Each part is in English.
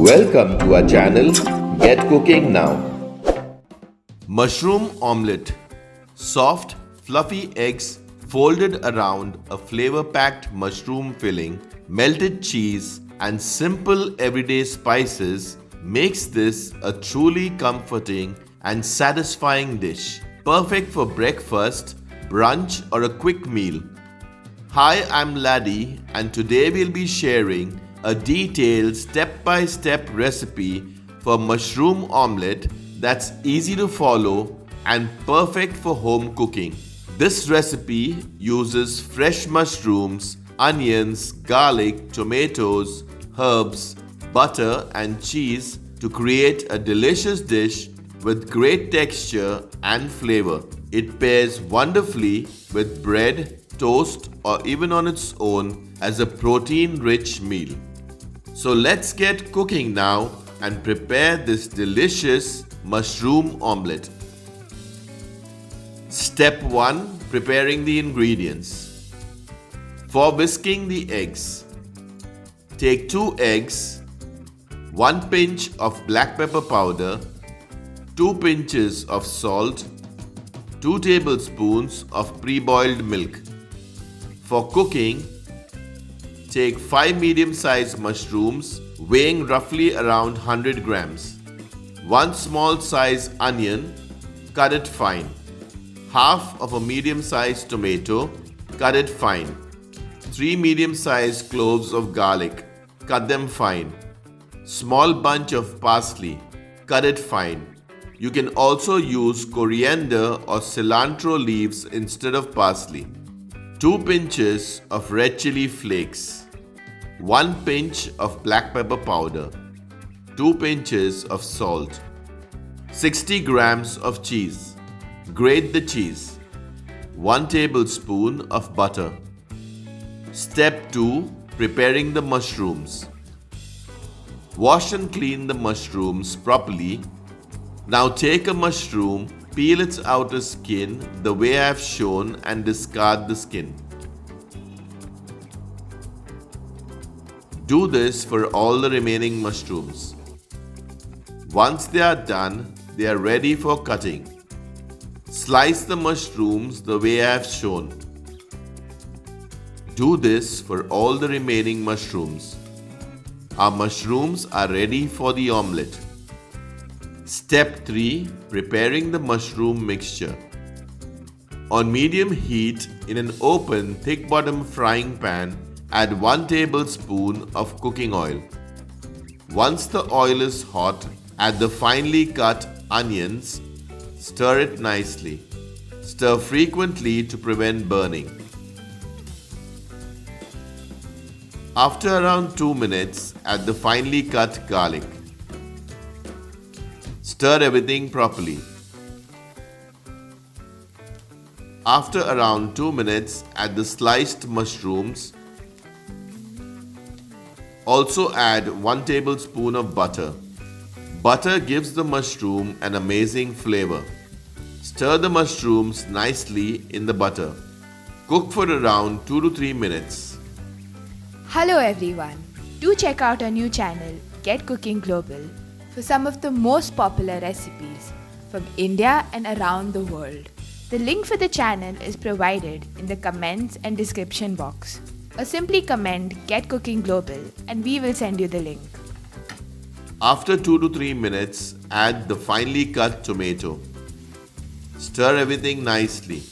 Welcome to our channel, Get Cooking Now. Mushroom omelette. Soft, fluffy eggs folded around a flavor-packed mushroom filling, melted cheese, and simple everyday spices makes this a truly comforting and satisfying dish. Perfect for breakfast, brunch, or a quick meal. Hi, I'm Laddie, and today we'll be sharing a detailed step-by-step recipe for mushroom omelette that's easy to follow and perfect for home cooking. This recipe uses fresh mushrooms, onions, garlic, tomatoes, herbs, butter, and cheese to create a delicious dish with great texture and flavor. It pairs wonderfully with bread, toast, or even on its own as a protein-rich meal. So let's get cooking now and prepare this delicious mushroom omelette. Step 1. Preparing the ingredients. For whisking the eggs, take 2 eggs, 1 pinch of black pepper powder, 2 pinches of salt, 2 tablespoons of pre-boiled milk. For cooking, take 5 medium-sized mushrooms weighing roughly around 100 grams, 1 small-sized onion, cut it fine, half of a medium-sized tomato, cut it fine, 3 medium-sized cloves of garlic, cut them fine, small bunch of parsley, cut it fine. You can also use coriander or cilantro leaves instead of parsley. 2 pinches of red chili flakes, 1 pinch of black pepper powder, 2 pinches of salt, 60 grams of cheese. Grate the cheese, 1 tablespoon of butter. Step 2. Preparing the mushrooms. Wash and clean the mushrooms properly. Now take a mushroom, peel its outer skin the way I have shown and discard the skin. Do this for all the remaining mushrooms. Once they are done, they are ready for cutting. Slice the mushrooms the way I have shown. Do this for all the remaining mushrooms. Our mushrooms are ready for the omelette. Step 3. Preparing the mushroom mixture. On medium heat, in an open, thick-bottom frying pan, add 1 tablespoon of cooking oil. Once the oil is hot, add the finely cut onions. Stir it nicely. Stir frequently to prevent burning. After around 2 minutes, add the finely cut garlic. Stir everything properly. After around 2 minutes, add the sliced mushrooms. Also add 1 tablespoon of butter. Butter gives the mushroom an amazing flavor. Stir the mushrooms nicely in the butter. Cook for around 2 to 3 minutes. Hello everyone. Do check out our new channel, Get Cooking Global, for some of the most popular recipes from India and around the world. The link for the channel is provided in the comments and description box. Or simply comment Get Cooking Global and we will send you the link. After 2 to 3 minutes, add the finely cut tomato. Stir everything nicely.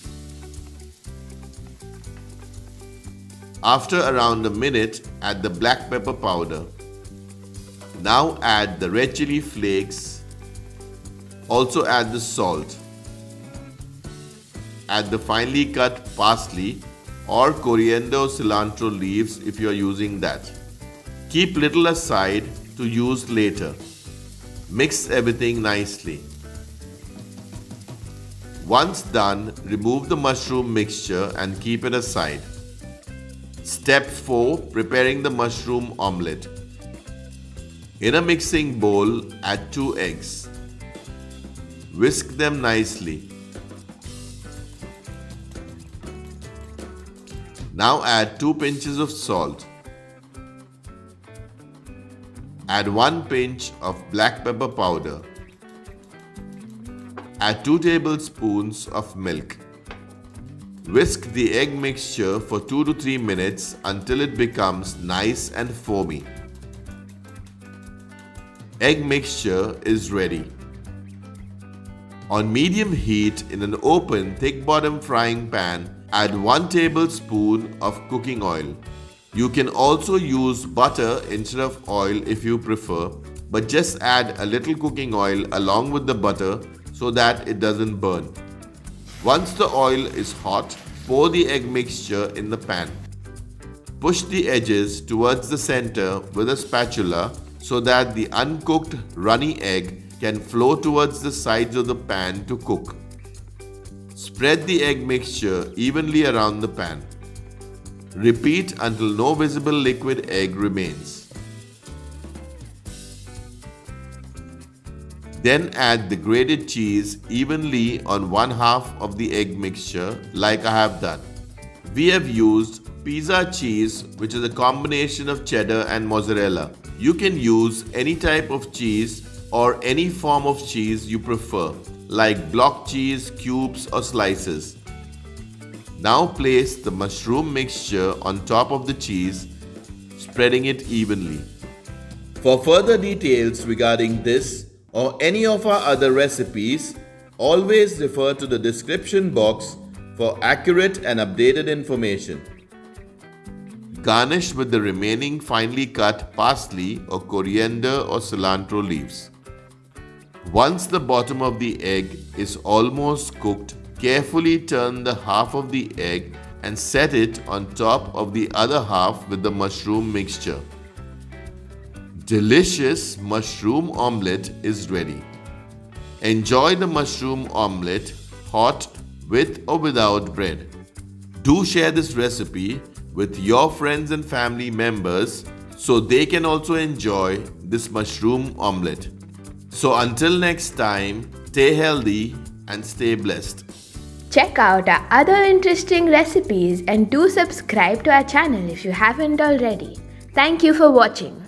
After around a minute, add the black pepper powder. Now add the red chili flakes. Also add the salt. Add the finely cut parsley or coriander or cilantro leaves if you are using that. Keep little aside to use later. Mix everything nicely. Once done, remove the mushroom mixture and keep it aside. Step 4. Preparing the mushroom omelette. In a mixing bowl, add 2 eggs. Whisk them nicely. Now add 2 pinches of salt. Add 1 pinch of black pepper powder. Add 2 tablespoons of milk. Whisk the egg mixture for 2 to 3 minutes until it becomes nice and foamy. Egg mixture is ready. On medium heat in an open thick bottom frying pan, add 1 tablespoon of cooking oil. You can also use butter instead of oil if you prefer, but just add a little cooking oil along with the butter so that it doesn't burn. Once the oil is hot, pour the egg mixture in the pan. Push the edges towards the center with a spatula so that the uncooked runny egg can flow towards the sides of the pan to cook. Spread the egg mixture evenly around the pan. Repeat until no visible liquid egg remains. Then add the grated cheese evenly on 1/2 of the egg mixture like I have done. We have used pizza cheese, which is a combination of cheddar and mozzarella. You can use any type of cheese or any form of cheese you prefer, like block cheese, cubes or slices. Now place the mushroom mixture on top of the cheese, spreading it evenly. For further details regarding this or any of our other recipes, always refer to the description box for accurate and updated information. Garnish with the remaining finely cut parsley or coriander or cilantro leaves. Once the bottom of the egg is almost cooked, carefully turn the half of the egg and set it on top of the other half with the mushroom mixture. Delicious mushroom omelette is ready. Enjoy the mushroom omelette hot with or without bread. Do share this recipe with your friends and family members so they can also enjoy this mushroom omelette. So until next time, stay healthy and stay blessed. Check out our other interesting recipes and do subscribe to our channel if you haven't already. Thank you for watching.